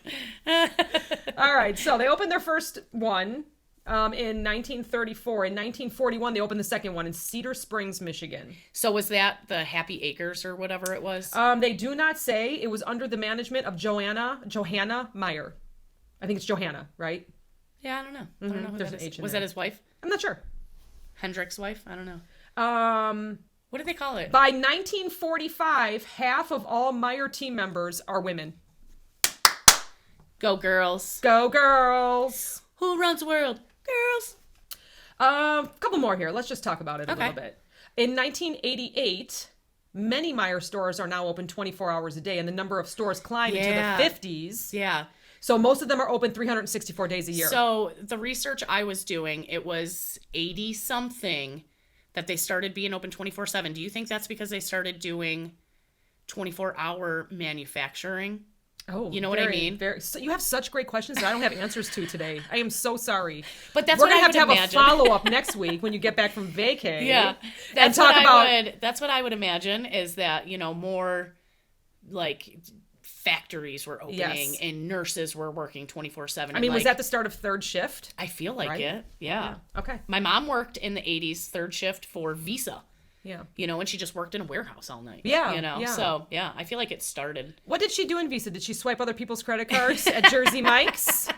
All right, so they opened their first one in 1934. In 1941, they opened the second one in Cedar Springs, Michigan. So was that the Happy Acres or whatever it was? They do not say. It was under the management of Johanna Meyer. I think it's Johanna, right? Yeah, I don't know. I don't know who There's that an is. H in Was there. that his wife? I'm not sure. Hendrick's wife? I don't know. What did they call it? By 1945, half of all Meyer team members are women. Go girls. Go girls! Who runs the world? Girls. A couple more here. Let's just talk about it a Okay. little bit. In 1988, many Meyer stores are now open 24 hours a day, and the number of stores climbed into Yeah. the 50s. Yeah. So most of them are open 364 days a year. So the research I was doing, it was 80 something that they started being open 24/7. Do you think that's because they started doing 24-hour manufacturing? Oh, You know what I mean? So you have such great questions that I don't have answers to today. I am so sorry. But that's We're what gonna I have to have would a imagine. follow-up next week when you get back from vacay. Yeah. And talk about That's what I would imagine is that, more like factories were opening Yes. and nurses were working 24/7. I mean, was that the start of third shift? I feel like right? it. Yeah. Okay. My mom worked in the 80s third shift for Visa. Yeah. And she just worked in a warehouse all night. Yeah, yeah. So, yeah, I feel like it started. What did she do in Visa? Did she swipe other people's credit cards at Jersey Mike's?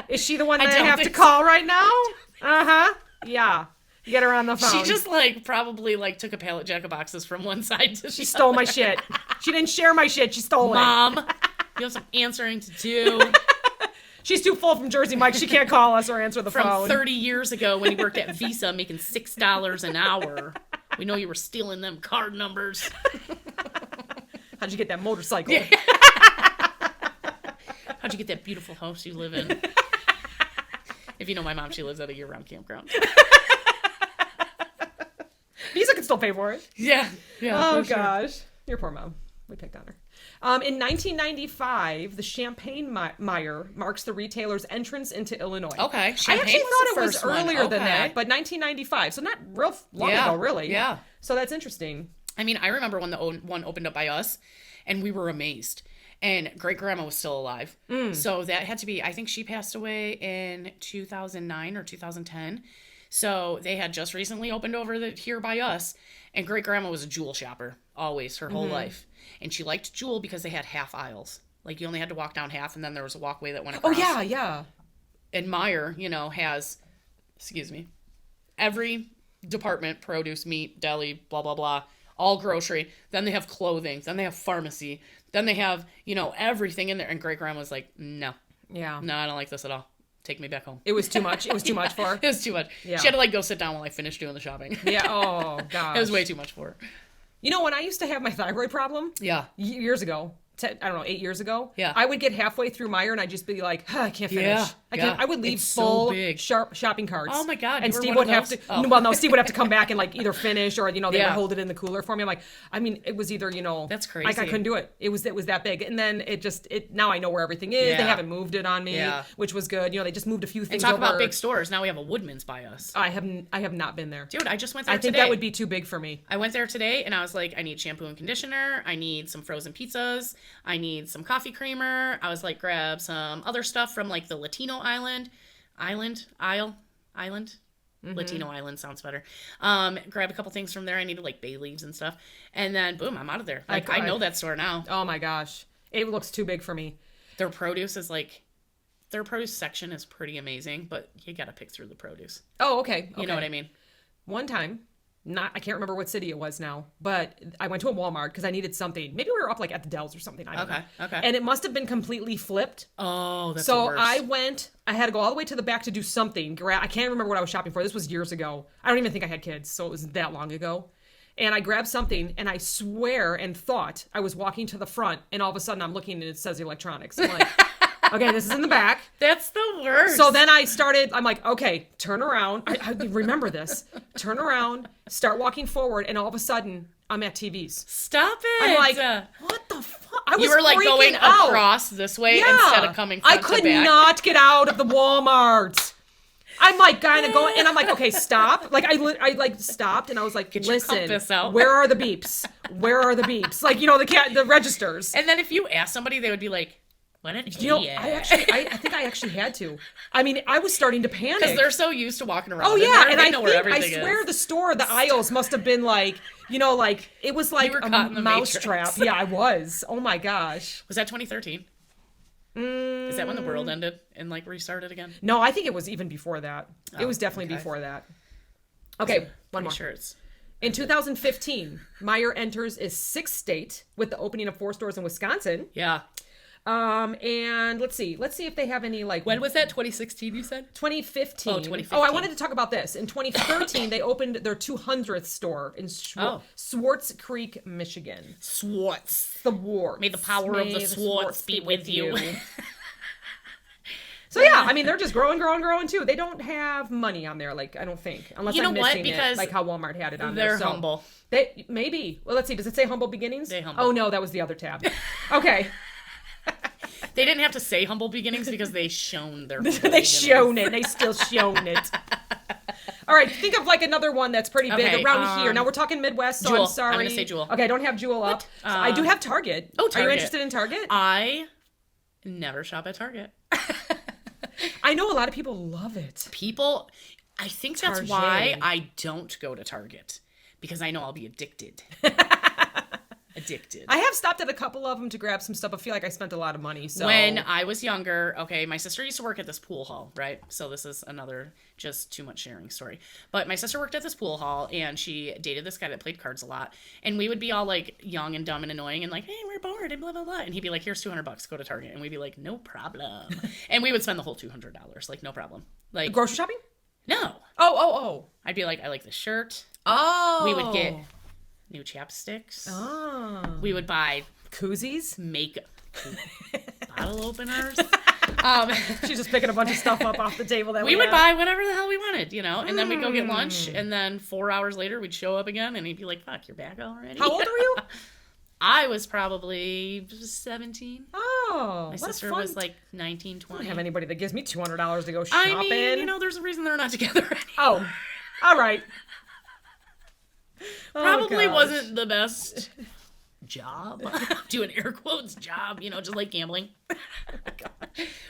Is she the one I that I don't have to think call right now? Uh-huh. Yeah. Get her on the phone. She just, probably, took a pallet jack of boxes from one side to She the stole my shit. She didn't share my shit. She stole it. Mom, you have some answering to do. She's too full from Jersey Mike. She can't call us or answer the From phone. 30 years ago when you worked at Visa making $6 an hour. We know you were stealing them card numbers. How'd you get that motorcycle? How'd you get that beautiful house you live in? If you know my mom, she lives at a year-round campground. Visa can still pay for it. Yeah. Oh, gosh. Your poor mom. We picked on her. In 1995, the Champagne Meyer marks the retailer's entrance into Illinois. Okay. I Champagne actually was thought the it was first one. earlier than Okay. that, but 1995. So not real long ago, really. Yeah. So that's interesting. I mean, I remember when the one opened up by us, and we were amazed. And great-grandma was still alive. So that had to be, I think she passed away in 2009 or 2010. So they had just recently opened over here by us. And great-grandma was a Jewel shopper, always, her whole life. And she liked Jewel because they had half aisles. Like, you only had to walk down half, and then there was a walkway that went across. Oh, yeah. And Meyer, has, every department, produce, meat, deli, blah, blah, blah, all grocery. Then they have clothing. Then they have pharmacy. Then they have, everything in there. And great-grandma's like, no, Yeah. I don't like this at all. Take me back home. It was too much. It was too much for her. It was too much. Yeah. She had to, go sit down while I finished doing the shopping. Yeah. Oh, gosh. It was way too much for her. When I used to have my thyroid problem Yeah. years ago, 8 years ago, Yeah. I would get halfway through Meyer and I'd just be like, I can't finish. Yeah, I can't. yeah. I would leave It's so full big. sharp shopping carts. Oh my God, And you were Steve one would of have those? to. Oh. Well, no, Steve would have to come back and either finish or they would Yeah. hold it in the cooler for me. I'm like, it was either That's I crazy. couldn't do it. It was that big, and then now I know where everything is. They Yeah. haven't moved it on me, Yeah. which was good. They just moved a few And things talk over. about big stores. Now we have a Woodman's by us. I have not been there. Dude, I just went there I think today. that would be too big for me. I went there today and I was like, I need shampoo and conditioner. I need some frozen pizzas. I need some coffee creamer. I was like, grab some other stuff from the Latino island. Latino island sounds better. Grab a couple things from there. I needed bay leaves and stuff. And then boom, I'm out of there. I know that store now. Oh my gosh, it looks too big for me. Their produce is their produce section is pretty amazing, but you got to pick through the produce. Oh, okay. You know what I mean? One time, I can't remember what city it was now, but I went to a Walmart because I needed something. Maybe we were up at the Dells or something. I don't know. Okay. And it must have been completely flipped. Oh, that's the So worst. I had to go all the way to the back to do something. I can't remember what I was shopping for. This was years ago. I don't even think I had kids, so it was that long ago. And I grabbed something, and I swear and thought I was walking to the front, and all of a sudden I'm looking and it says electronics. I'm like, okay, this is in the back. That's the worst. So then I'm like, okay, turn around. I remember this. Turn around, start walking forward, and all of a sudden, I'm at TVs. Stop it. I'm like, what the fuck? I was You were like freaking going out. across this way Yeah. instead of coming front I could to back. not get out of the Walmart. I'm like kind of going, and I'm like, okay, stop. Like I like stopped, and I was like, Get your listen, compass out. where are the beeps? Where are the beeps? Like, the registers. And then if you ask somebody, they would be like, "What an idiot!" I think I actually had to. I mean, I was starting to panic. Because they're so used to walking around. Oh yeah, and they I know where think everything I swear is. the store, the aisles must have been like, like it was like were a caught in the mousetrap. Matrix. Yeah, I was. Oh my gosh. Was that 2013? Is that when the world ended and like restarted again? No, I think it was even before that. It was definitely okay. before that. Okay, one Pretty more. sure it's In 2015, Meijer enters its sixth state with the opening of 4 stores in Wisconsin. yeah. And let's see if they have any like When was that? 2016? You said 2015. Oh, 2015. Oh, I wanted to talk about this. In 2013, they opened their 200th store in Swartz Creek, Michigan. Swartz. The war. May the power of the Swartz be with you. So yeah, I mean they're just growing too. They don't have money on there, like I don't think, unless You know I'm what? missing Because it, like how Walmart had it on there. They're So humble. They maybe. Well, let's see. Does it say humble beginnings? They humble. Oh no, that was the other tab. Okay. They didn't have to say humble beginnings because they shown their. They shown it. They still shown it. All right, think of like another one that's pretty big Okay, around here. Now we're talking Midwest, so Jewel. I'm sorry. I'm gonna say Jewel. Okay, I don't have Jewel up. So I do have Target. Oh, Are you Target. interested in Target? I never shop at Target. I know a lot of people love it. People, I think that's Target. why I don't go to Target because I know I'll be addicted. I have stopped at a couple of them to grab some stuff. I feel like I spent a lot of money. So When I was younger, okay, my sister used to work at this pool hall, right? So this is another just too much sharing story. But my sister worked at this pool hall and she dated this guy that played cards a lot. And we would be all like young and dumb and annoying and like, hey, we're bored and blah, blah, blah. And he'd be like, here's $200, go to Target. And we'd be like, no problem. And we would spend the whole $200, like, no problem. Like, grocery shopping? no. Oh. I'd be like, I like this shirt. Oh. We would get new chapsticks. Oh. We would buy Koozies? makeup, bottle openers. She's just picking a bunch of stuff up off the table that We would have. buy whatever the hell we wanted, and then we'd go get lunch, and then 4 hours later we'd show up again, and he'd be like, "Fuck, you're back already." How old were you? I was probably 17. Oh, My what a sister fun was like 19, I 20. don't have anybody that gives me $200 to go shopping. I mean, there's a reason they're not together anymore. Oh, all right. Probably gosh. wasn't the best job. Doing air quotes job, just like gambling.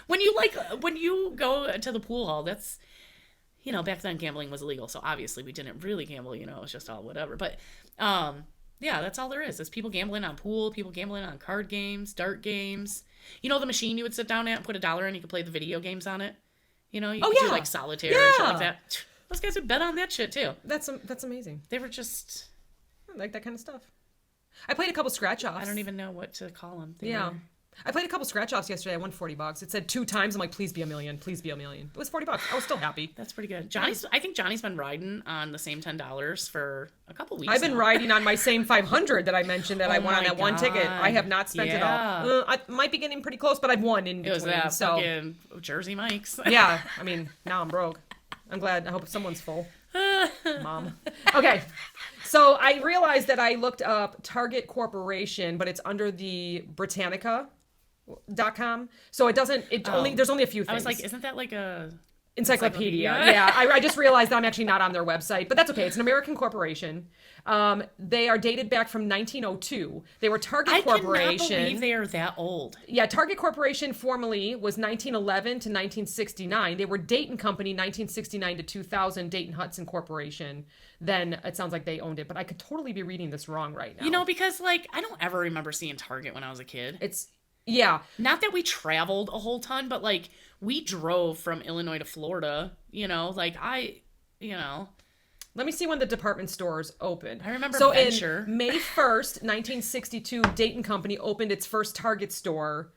When you go to the pool hall, that's back then gambling was illegal, so obviously we didn't really gamble, it was just all whatever. But yeah, that's all there is. It's people gambling on pool, people gambling on card games, dart games. The machine you would sit down at and put $1 in, you could play the video games on it. You could do like solitaire and shit like that. Those guys would bet on that shit too. That's amazing. They were just, I like that kind of stuff. I played a couple scratch offs. I don't even know what to call them. I played a couple scratch offs yesterday. I won $40. It said 2 times. I'm like, please be a million. Please be a million. It was $40. I was still happy. That's pretty good. I think Johnny's been riding on the same $10 for a couple weeks. I've been now. riding on my same 500 that I mentioned that I won on my that one ticket. I have not spent it all. I might be getting pretty close, but I've won in It between. was that so fucking Jersey Mike's. yeah, I mean, now I'm broke. I'm glad. I hope someone's full. Mom. Okay. So I realized that I looked up Target Corporation, but it's under the Britannica.com. So it doesn't, there's only a few things. I was like, isn't that like a encyclopedia? encyclopedia? Yeah. I just realized I'm actually not on their website, but that's okay. It's an American corporation. They are dated back from 1902. They were Target Corporation. I cannot believe they are that old. Yeah, Target Corporation formerly was 1911 to 1969. They were Dayton Company 1969 to 2000, Dayton Hudson Corporation. Then it sounds like they owned it, but I could totally be reading this wrong right now. Because like I don't ever remember seeing Target when I was a kid. Yeah. Not that we traveled a whole ton, but like we drove from Illinois to Florida, Let me see when the department stores opened. I remember so Venture. In May 1st, 1962, Dayton Company opened its first Target store.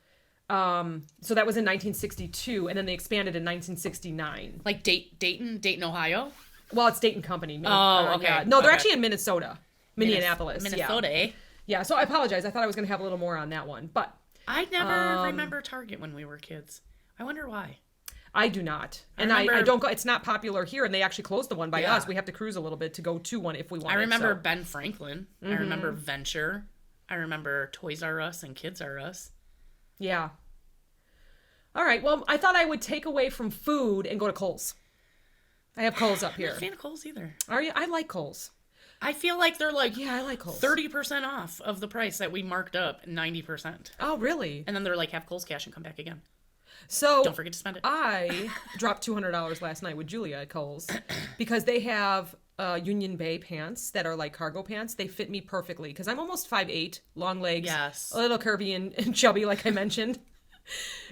So that was in 1962, and then they expanded in 1969. Like Dayton, Ohio? Well, it's Dayton Company. Oh, okay. Yeah. No, they're Okay. actually in Minnesota. Minneapolis. Minnesota, Yeah. eh? Yeah, so I apologize. I thought I was going to have a little more on that one, but I never remember Target when we were kids. I wonder why. I do not. And remember- I don't go, it's not popular here, and they actually closed the one by Yeah. us. We have to cruise a little bit to go to one if we want. I remember Ben Franklin. I remember Venture. I remember Toys R Us and Kids R Us. Yeah. All right. Well, I thought I would take away from food and go to Kohl's. I have Kohl's up I'm here. not a fan of Kohl's either. Are you? I like Kohl's. I feel like they're like Yeah, I like Kohl's. 30% off of the price that we marked up 90%. Oh, really? And then they're like, have Kohl's cash and come back again. So Don't forget to spend it. I dropped $200 last night with Julia at Kohl's because they have Union Bay pants that are like cargo pants. They fit me perfectly because I'm almost 5'8", long legs, Yes. a little curvy and chubby, like I mentioned.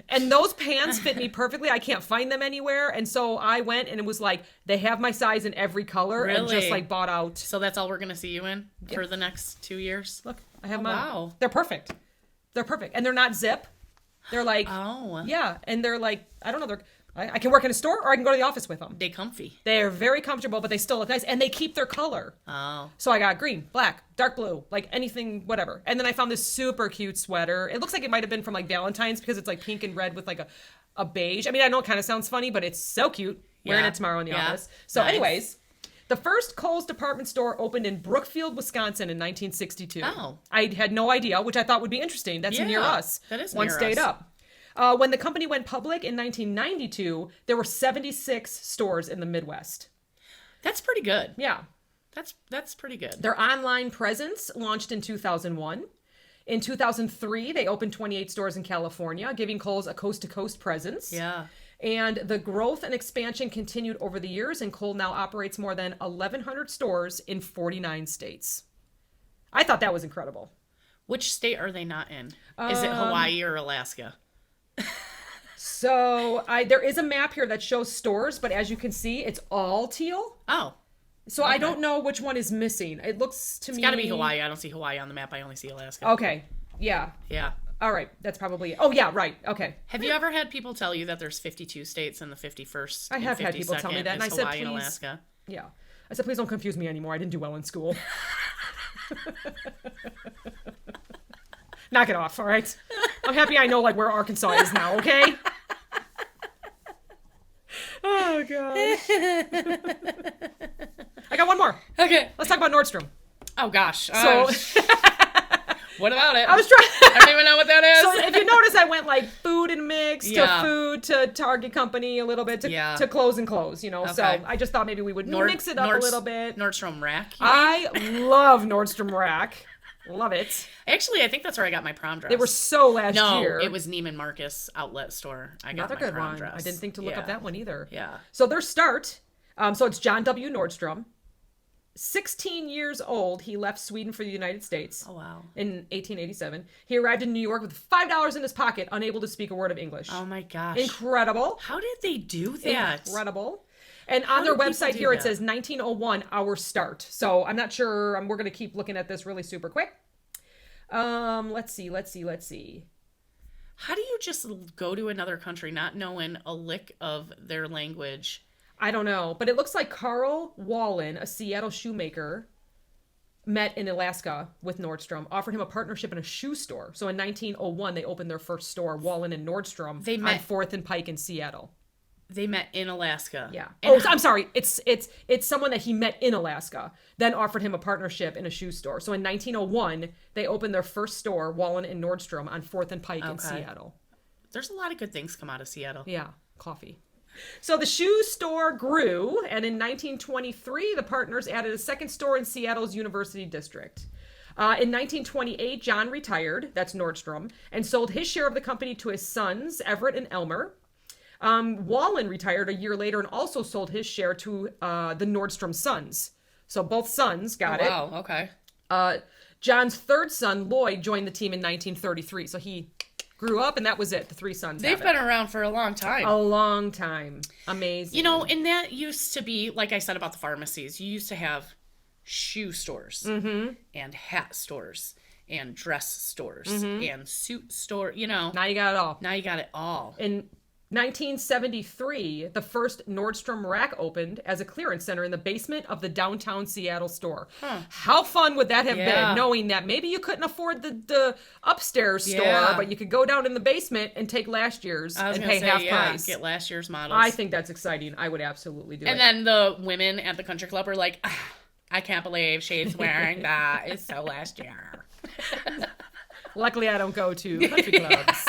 And those pants fit me perfectly. I can't find them anywhere. And so I went and it was like, they have my size in every color and just Really? like bought out. So that's all we're going to see you in for the next 2 years? Look, I have Oh, my, wow. They're perfect. They're perfect. And they're not zip. They're like, Oh. yeah. And they're like, I don't know. I can work in a store or I can go to the office with them. They comfy. They're very comfortable, but they still look nice. And they keep their color. Oh. So I got green, black, dark blue, like anything, whatever. And then I found this super cute sweater. It looks like it might have been from like Valentine's because it's like pink and red with like a beige. I mean, I know it kind of sounds funny, but it's so cute. Wearing Yeah. it tomorrow in the Yeah. office. So Nice. anyways, the first Kohl's department store opened in Brookfield, Wisconsin in 1962. Oh. I had no idea, which I thought would be interesting. That's near Yeah, us. that is One near stayed us. up. When the company went public in 1992, there were 76 stores in the Midwest. That's pretty good. Yeah. That's pretty good. Their online presence launched in 2001. In 2003, they opened 28 stores in California, giving Kohl's a coast-to-coast presence. Yeah. And the growth and expansion continued over the years, and Kohl now operates more than 1,100 stores in 49 states. I thought that was incredible. Which state are they not in? Is it Hawaii or Alaska? So there is a map here that shows stores, but as you can see, it's all teal. Oh. So I don't know which one is missing. It looks to me... It's got to be Hawaii. I don't see Hawaii on the map. I only see Alaska. Okay. Yeah. Yeah. All right. That's probably it. Oh, yeah. Right. Okay. Have you ever had people tell you that there's 52 states and the 51st I have had people tell me that, and I said, Hawaii and please- Alaska? Yeah. I said, please don't confuse me anymore. I didn't do well in school. Knock it off, all right? I'm happy I know, like, where Arkansas is now, okay? Oh, God. I got one more. Okay. Let's talk about Nordstrom. Oh, gosh. So, What about it? I was trying... I don't even know what that is. So if you notice, I went like food and mix Yeah. to food to Target company a little bit to clothes and clothes, you know. So Okay. I just thought maybe we would mix it up a little bit. Nordstrom Rack. I love Nordstrom Rack. Love it. Actually, I think that's where I got my prom dress. They were so last No, year. it was Neiman Marcus outlet store. I got Another my good prom one. dress. I didn't think to look up that one either. Yeah. So their start, so it's John W. Nordstrom. 16 years old, he left Sweden for the United States. Oh, wow. In 1887. He arrived in New York with $5 in his pocket, unable to speak a word of English. Oh, my gosh. Incredible. How did they do that? Incredible. And on their do people website do here, it that? says 1901, our start. So I'm not sure. We're going to keep looking at this really super quick. Let's see. How do you just go to another country not knowing a lick of their language? I don't know. But it looks like Carl Wallen, a Seattle shoemaker, met in Alaska with Nordstrom, offered him a partnership in a shoe store. So in 1901, they opened their first store, Wallen and Nordstrom, They on met- 4th and Pike in Seattle. They met in Alaska. Yeah. And I'm sorry. It's someone that he met in Alaska, then offered him a partnership in a shoe store. So in 1901, they opened their first store, Wallen and Nordstrom, on 4th and Pike in Okay. Seattle. There's a lot of good things come out of Seattle. Yeah, coffee. So the shoe store grew, and in 1923, the partners added a second store in Seattle's University District. In 1928, John retired, that's Nordstrom, and sold his share of the company to his sons, Everett and Elmer. Wallen retired a year later and also sold his share to the Nordstrom sons. So both sons got it. Wow, okay. John's third son, Lloyd, joined the team in 1933. So he grew up, and that was it. The three sons. They've been around for a long time. a long time. Amazing. You know, and that used to be, like I said about the pharmacies, you used to have shoe stores and hat stores and dress stores and suit store, you know. Now you got it all. Now you got it all. In 1973, the first Nordstrom Rack opened as a clearance center in the basement of the downtown Seattle store. How fun would that have Yeah. been, knowing that maybe you couldn't afford the upstairs store, Yeah. but you could go down in the basement and take last year's I was and gonna pay say, half yeah, price. get last year's models. I think that's exciting. I would absolutely do it. And then the women at the country club are like, "Ah, I can't believe she's wearing that. It's so last year. Luckily, I don't go to country clubs.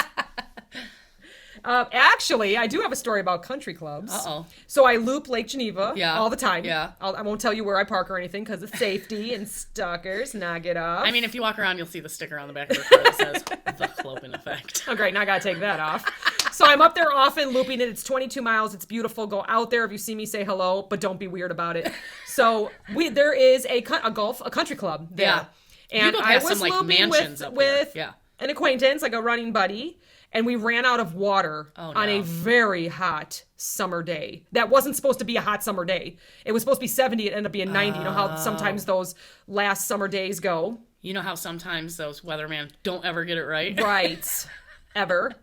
Actually, I do have a story about country clubs. Uh-oh. So I loop Lake Geneva all the time. Yeah. I won't tell you where I park or anything because of safety and stalkers. Knock it off. I mean, if you walk around, you'll see the sticker on the back of the car that says the Clopen Effect. Oh, great. Now I got to take that off. So I'm up there often looping it. It's 22 miles. It's beautiful. Go out there. If you see me, say hello, but don't be weird about it. So there is a country club there. Yeah. And you go I past was some, like, looping mansions up with there. Yeah. an acquaintance, like a running buddy. And we ran out of water on a very hot summer day. That wasn't supposed to be a hot summer day. It was supposed to be 70. It ended up being 90. You know how sometimes those last summer days go? You know how sometimes those weathermen don't ever get it right? Right. Ever.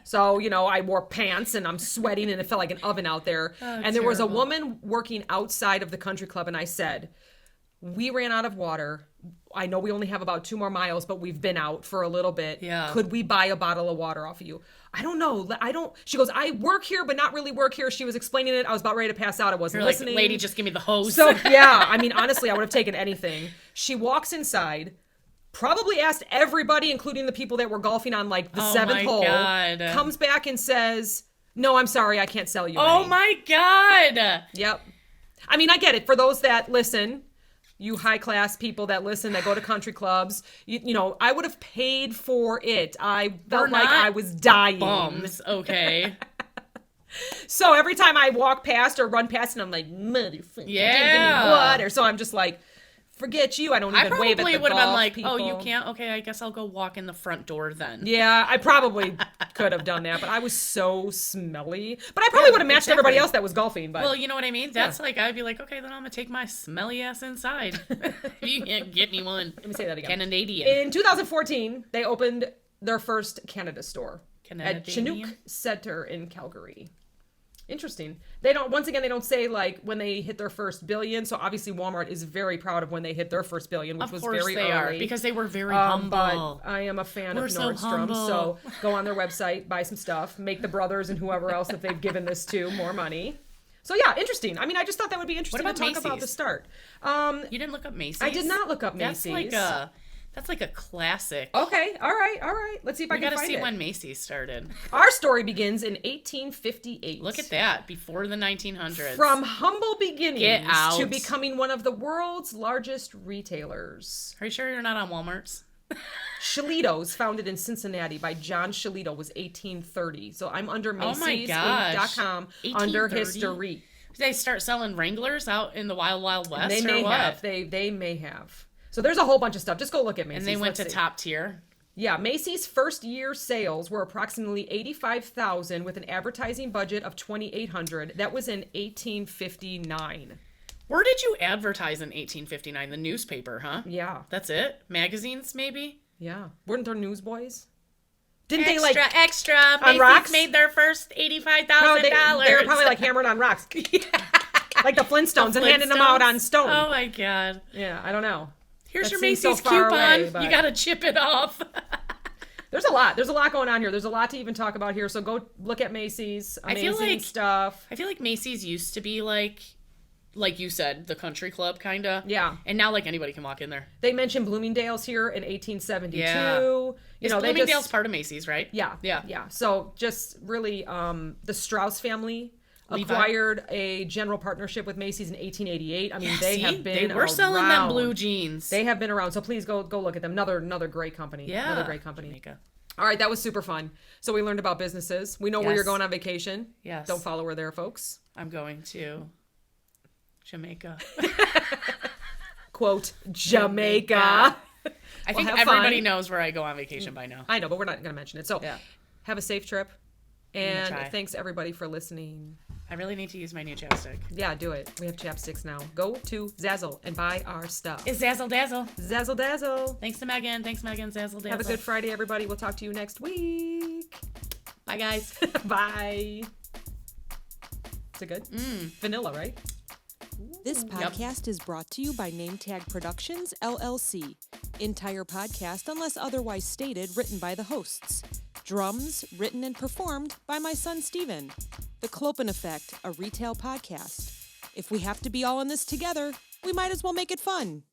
So, I wore pants and I'm sweating and it felt like an oven out there. And there was a woman working outside of the country club and I said, we ran out of water. I know we only have about 2 more miles, but we've been out for a little bit. Yeah. Could we buy a bottle of water off of you? I don't know. She goes, I work here, but not really work here. She was explaining it. I was about ready to pass out. I wasn't You're listening. like, lady, just give me the hose. So, yeah. I mean, honestly, I would have taken anything. She walks inside, probably asked everybody, including the people that were golfing on like the 7th hole, God. comes back and says, no, I'm sorry. I can't sell you Oh any. my God. Yep. I mean, I get it. For those that listen, you high-class people that listen, that go to country clubs, you know, I would have paid for it. I felt like I was dying. Bums, okay. So every time I walk past or run past and I'm like, motherfucker, Yeah. give me water. So I'm just like, forget you. I don't even wave at the probably would have been like, people. oh, you can't? Okay, I guess I'll go walk in the front door then. Yeah, I probably could have done that, but I was so smelly. But I probably would have matched everybody else that was golfing. But Well, you know what I mean? That's like, I'd be like, okay, then I'm going to take my smelly ass inside. If you can't get me one. let me say that again. Canadian. In 2014, they opened their first Canada store at Canadian? Chinook Center in Calgary. Interesting. They don't say like when they hit their first billion. So obviously Walmart is very proud of when they hit their first billion, which was very early. Of course they are, because they were very humble. But I am a fan of Nordstrom, so go on their website, buy some stuff, make the brothers and whoever else that they've given this to more money. So yeah, interesting. I mean, I just thought that would be interesting to talk about the start. You didn't look up Macy's? I did not look up Macy's. That's like a classic. Okay, all right. Let's see if I can find it. We gotta see when Macy's started. Our story begins in 1858. Look at that, before the 1900s. From humble beginnings Get out. to becoming one of the world's largest retailers. Are you sure you're not on Walmart's? Shillito's, founded in Cincinnati by John Shillito, was 1830. So I'm under Macy's.com under history. Did they start selling Wranglers out in the Wild Wild West? They may have. They may have. So there's a whole bunch of stuff. Just go look at Macy's. And they went to top tier. Yeah, Macy's first year sales were approximately $85,000 with an advertising budget of $2,800. That was in 1859. Where did you advertise in 1859? The newspaper, huh? Yeah. That's it? Magazines, maybe? Yeah. Weren't there newsboys? Didn't extra, they like extra? On Macy's rocks? made their first $85,000. No, they were probably like hammering on rocks. Like the Flintstones and handing them out on stone. Oh my God. Yeah, I don't know. Here's That your seems so Macy's far coupon. away, but- You gotta chip it off. There's a lot going on here. There's a lot to even talk about here. So go look at Macy's. Amazing stuff. I feel like Macy's used to be like you said, the country club kind of. Yeah. And now like anybody can walk in there. They mentioned Bloomingdale's here in 1872. Yeah. Bloomingdale's they part of Macy's, right? Yeah. So just really, the Strauss family Levi acquired a general partnership with Macy's in 1888. I mean, they have been They were selling them blue jeans. They have been around. So please go look at them. Another great company. Yeah. Another great company. Jamaica. All right, that was super fun. So we learned about businesses. We know where Yes. you're going on vacation. Yes. Don't follow her there, folks. I'm going to Jamaica. Quote, Jamaica. I think have everybody fun. knows where I go on vacation by now. I know, but we're not going to mention it. So Yeah. have a safe trip. try. And thanks everybody for listening. I really need to use my new chapstick. Yeah, do it. We have chapsticks now. Go to Zazzle and buy our stuff. It's Zazzle Dazzle. Zazzle Dazzle. Thanks, Megan. Zazzle Dazzle. Have a good Friday, everybody. We'll talk to you next week. Bye, guys. Bye. Is it good? Vanilla, right? This podcast is brought to you by NameTag Productions, LLC. Entire podcast, unless otherwise stated, written by the hosts. Drums, written and performed by my son, Steven. The Clopen Effect, a retail podcast. If we have to be all in this together, we might as well make it fun.